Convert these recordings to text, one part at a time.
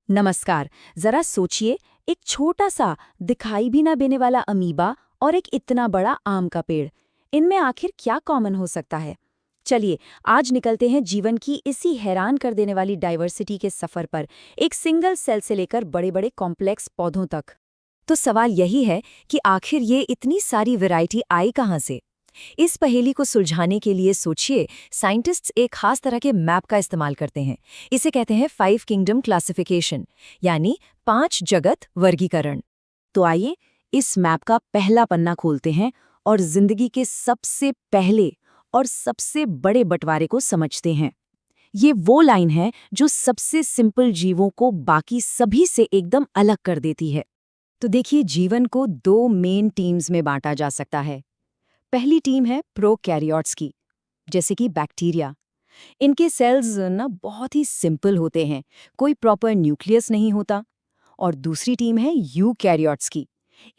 नमस्कार। जरा सोचिए, एक छोटा सा दिखाई भी ना देने वाला अमीबा और एक इतना बड़ा आम का पेड़। इनमें आखिर क्या कॉमन हो सकता है? चलिए, आज निकलते हैं जीवन की इसी हैरान कर देने वाली डाइवर्सिटी के सफर पर, एक सिंगल सेल से लेकर बड़े बड़े कॉम्प्लेक्स पौधों तक। तो सवाल यही है कि आखिर ये इतनी सारी वैरायटी आई कहाँ से। इस पहेली को सुलझाने के लिए सोचिए, साइंटिस्ट्स एक खास तरह के मैप का इस्तेमाल करते हैं। इसे कहते हैं 5 किंगडम क्लासिफिकेशन, यानी 5 जगत वर्गीकरण। तो आइए इस मैप का पहला पन्ना खोलते हैं और जिंदगी के सबसे पहले और सबसे बड़े बंटवारे को समझते हैं। ये वो लाइन है जो सबसे सिंपल जीवों को बाकी सभी से एकदम अलग कर देती है। तो देखिए, जीवन को 2 मेन टीम्स में बांटा जा सकता है। पहली टीम है प्रोकैरियोट्स की, जैसे कि बैक्टीरिया। इनके सेल्स ना बहुत ही सिंपल होते हैं, कोई प्रॉपर न्यूक्लियस नहीं होता। और दूसरी टीम है यूकैरियोट्स की।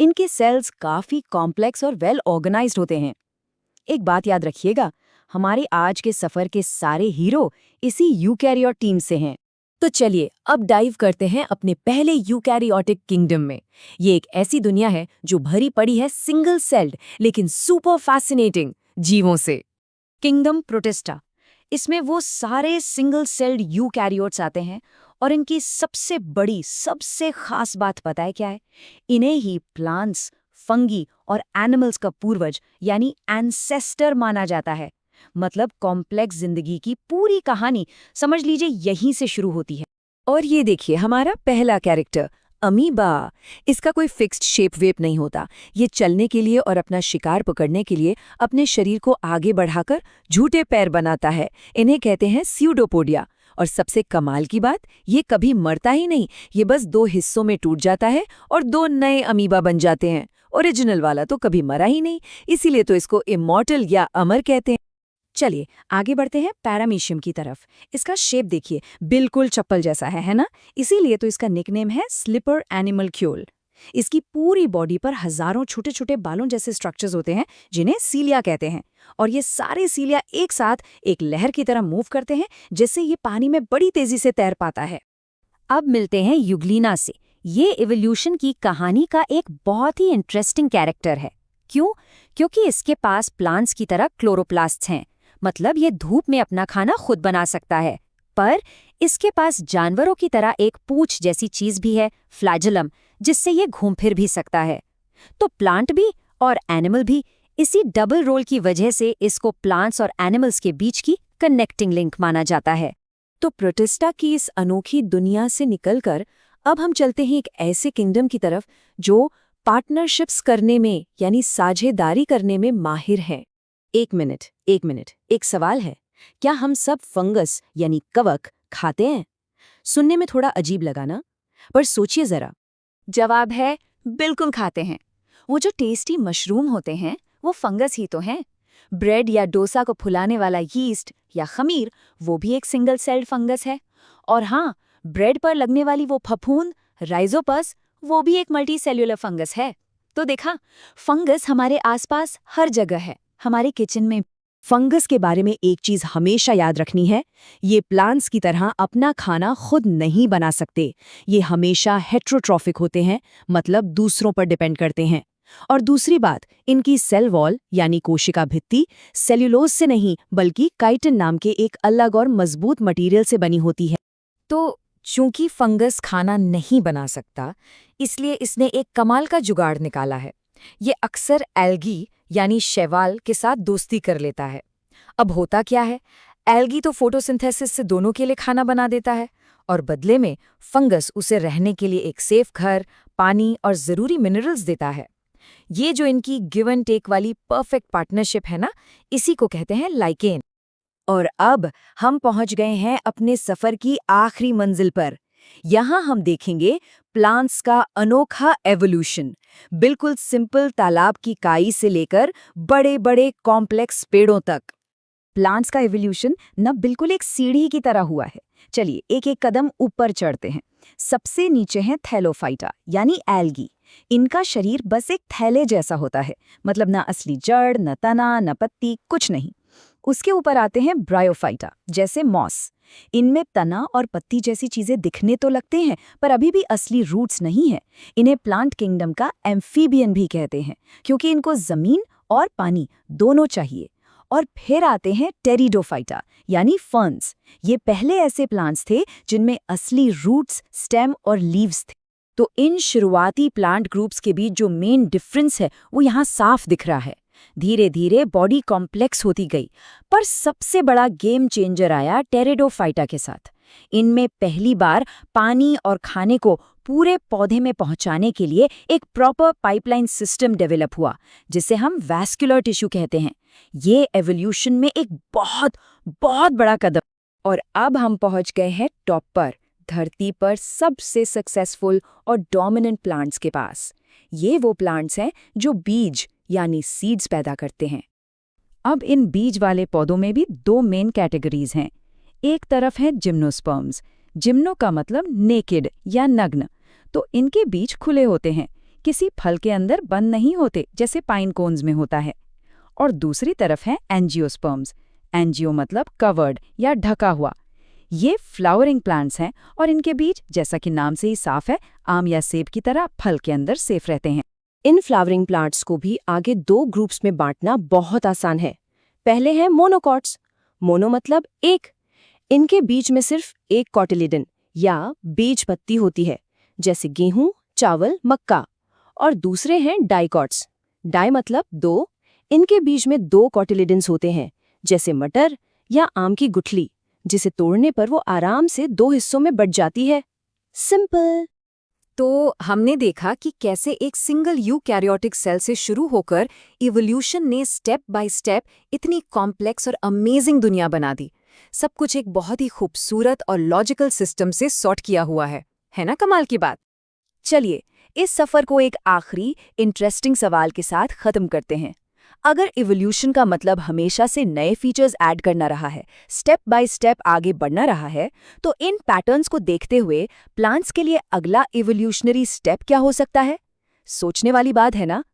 इनके सेल्स काफी कॉम्प्लेक्स और वेल ऑर्गेनाइज्ड होते हैं। एक बात याद रखिएगा, हमारे आज के सफर के सारे हीरो इसी यूकैरियोट टीम से हैं। तो चलिए अब डाइव करते हैं अपने पहले यूकैरियोटिक किंगडम में। ये एक ऐसी दुनिया है जो भरी पड़ी है सिंगल सेल्ड लेकिन सुपर फैसिनेटिंग जीवों से। Kingdom protista. इसमें वो सारे सिंगल सेल्ड यूकैरियोट्स आते हैं। और इनकी सबसे बड़ी, सबसे खास बात पता है क्या है? इन्हें ही प्लांट्स, फंगी और एनिमल्स का पूर्वज यानी एंसेस्टर माना जाता है। मतलब कॉम्प्लेक्स जिंदगी की पूरी कहानी समझ लीजिए यहीं से शुरू होती है। और ये देखिए हमारा पहला कैरेक्टर अमीबा। इसका कोई फिक्स्ड शेप वेप नहीं होता। ये चलने के लिए और अपना शिकार पकड़ने के लिए अपने शरीर को आगे बढ़ाकर झूठे पैर बनाता है। इन्हें कहते हैं स्यूडोपोडिया। और सबसे कमाल की बात, ये कभी मरता ही नहीं। ये बस 2 हिस्सों में टूट जाता है और 2 नए अमीबा बन जाते हैं। ओरिजिनल वाला तो कभी मरा ही नहीं, इसीलिए तो इसको इमॉर्टल या अमर कहते हैं। चलिए आगे बढ़ते हैं पैरामीशियम की तरफ। इसका शेप देखिए, बिल्कुल चप्पल जैसा है ना? इसीलिए तो इसका निकनेम है स्लिपर एनिमलक्यूल। इसकी पूरी बॉडी पर हजारों छोटे छोटे बालों जैसे स्ट्रक्चर्स होते हैं, जिन्हें सीलिया कहते हैं। और ये सारे सीलिया एक साथ एक लहर की तरह मूव करते हैं, जिससे ये पानी में बड़ी तेजी से तैर पाता है। अब मिलते हैं युग्लिना से। ये इवोल्यूशन की कहानी का एक बहुत ही इंटरेस्टिंग कैरेक्टर है। क्यों? क्योंकि इसके पास प्लांट्स की तरह क्लोरोप्लास्ट्स हैं। मतलब ये धूप में अपना खाना खुद बना सकता है। पर इसके पास जानवरों की तरह एक पूंछ जैसी चीज भी है, फ्लैजेलम, जिससे ये घूम फिर भी सकता है। तो प्लांट भी और एनिमल भी, इसी डबल रोल की वजह से इसको प्लांट्स और एनिमल्स के बीच की कनेक्टिंग लिंक माना जाता है। तो प्रोटिस्टा की इस अनोखी दुनिया से निकलकर अब हम चलते हैं एक ऐसे किंगडम की तरफ जो पार्टनरशिप्स करने में यानी साझेदारी करने में माहिर है। एक मिनट, एक सवाल है। क्या हम सब फंगस यानी कवक खाते हैं? सुनने में थोड़ा अजीब लगा ना? पर सोचिए जरा। जवाब है, बिल्कुल खाते हैं। वो जो टेस्टी मशरूम होते हैं, वो फंगस ही तो हैं। ब्रेड या डोसा को फुलाने वाला यीस्ट या खमीर, वो भी एक सिंगल सेल्ड फंगस है। और हाँ, ब्रेड पर लगने वाली वो फफूंद, राइजोपस, वो भी एक मल्टी सेल्यूलर फंगस है। तो देखा, फंगस हमारे आसपास हर जगह है, हमारे किचन में। फंगस के बारे में एक चीज हमेशा याद रखनी है, ये प्लांट्स की तरह अपना खाना खुद नहीं बना सकते। ये हमेशा हेट्रोट्रॉफिक होते हैं, मतलब दूसरों पर डिपेंड करते हैं। और दूसरी बात, इनकी सेल वॉल यानी कोशिका भित्ति सेल्यूलोज से नहीं बल्कि काइटिन नाम के एक अलग और मजबूत मटेरियल से बनी होती है। तो चूंकि फंगस खाना नहीं बना सकता, इसलिए इसने एक कमाल का जुगाड़ निकाला है। ये अक्सर एल्गी यानी शैवाल के साथ दोस्ती कर लेता है। अब होता क्या है, एल्गी तो फोटोसिंथेसिस से दोनों के लिए खाना बना देता है और बदले में फंगस उसे रहने के लिए एक सेफ घर, पानी और जरूरी मिनरल्स देता है। ये जो इनकी गिव एंड टेक वाली परफेक्ट पार्टनरशिप है ना, इसी को कहते हैं लाइकेन। और अब हम पहुंच गए हैं अपने सफर की आखिरी मंजिल पर। यहाँ हम देखेंगे प्लांट्स का अनोखा एवोल्यूशन, बिल्कुल सिंपल तालाब की काई से लेकर बड़े बड़े कॉम्प्लेक्स पेड़ों तक। प्लांट्स का एवोल्यूशन न बिल्कुल एक सीढ़ी की तरह हुआ है। चलिए एक एक कदम ऊपर चढ़ते हैं। सबसे नीचे है थैलोफाइटा यानी एल्गी। इनका शरीर बस एक थैले जैसा होता है, मतलब ना असली जड़, न तना, न पत्ती, कुछ नहीं। उसके ऊपर आते हैं ब्रायोफाइटा, जैसे मॉस। इनमें तना और पत्ती जैसी चीजें दिखने तो लगते हैं, पर अभी भी असली रूट्स नहीं है। इन्हें प्लांट किंगडम का एम्फीबियन भी कहते हैं, क्योंकि इनको जमीन और पानी दोनों चाहिए। और फिर आते हैं टेरिडोफाइटा, यानी फर्न्स। ये पहले ऐसे प्लांट्स थे जिनमें असली रूट्स, स्टेम और लीव्स थे। तो इन शुरुआती प्लांट ग्रुप्स के बीच जो मेन डिफरेंस है वो यहाँ साफ दिख रहा है। धीरे धीरे बॉडी कॉम्प्लेक्स होती गई, पर सबसे बड़ा गेम चेंजर आया टेरिडोफाइटा के साथ। इनमें पहली बार पानी और खाने को पूरे पौधे में पहुंचाने के लिए एक प्रॉपर पाइपलाइन सिस्टम डेवलप हुआ, जिसे हम वैस्कुलर टिश्यू कहते हैं। ये एवोल्यूशन में एक बहुत बहुत बड़ा कदम। और अब हम पहुंच गए हैं टॉप पर, धरती पर सबसे सक्सेसफुल और डोमिनेंट प्लांट्स के पास। ये वो प्लांट्स हैं जो बीज यानी सीड्स पैदा करते हैं। अब इन बीज वाले पौधों में भी दो मेन कैटेगरीज हैं। एक तरफ है जिम्नोस्पर्म्स। जिम्नो का मतलब नेकेड या नग्न, तो इनके बीज खुले होते हैं, किसी फल के अंदर बंद नहीं होते जैसे पाइन कोन्स में होता है। और दूसरी तरफ है एंजियोस्पर्म्स। एंजियो मतलब कवर्ड या ढका हुआ। ये फ्लावरिंग प्लांट्स हैं और इनके बीज, जैसा कि नाम से ही साफ है, आम या सेब की तरह फल के अंदर सेफ रहते हैं। इन फ्लावरिंग प्लांट्स को भी आगे दो ग्रुप्स में बांटना बहुत आसान है। पहले हैं मोनोकॉट्स। मोनो मतलब एक। इनके बीच में सिर्फ एक कॉटिलिडन या बीज पत्ती होती है, जैसे गेहूं, चावल, मक्का। और दूसरे हैं डाइकॉट्स। डाई मतलब दो। इनके बीच में दो कॉटिलिडन्स होते हैं, जैसे मटर या आम की गुठली, जिसे तोड़ने पर वो आराम से दो हिस्सों में बट जाती है। सिंपल। तो हमने देखा कि कैसे एक सिंगल यूकैरियोटिक सेल से शुरू होकर इवोल्यूशन ने स्टेप बाय स्टेप इतनी कॉम्प्लेक्स और अमेजिंग दुनिया बना दी। सब कुछ एक बहुत ही खूबसूरत और लॉजिकल सिस्टम से सॉर्ट किया हुआ है ना कमाल की बात। चलिए इस सफर को एक आखिरी इंटरेस्टिंग सवाल के साथ खत्म करते हैं। अगर इवोल्यूशन का मतलब हमेशा से नए फीचर्स ऐड करना रहा है, स्टेप बाय स्टेप आगे बढ़ना रहा है, तो इन पैटर्न्स को देखते हुए प्लांट्स के लिए अगला इवोल्यूशनरी स्टेप क्या हो सकता है? सोचने वाली बात है ना?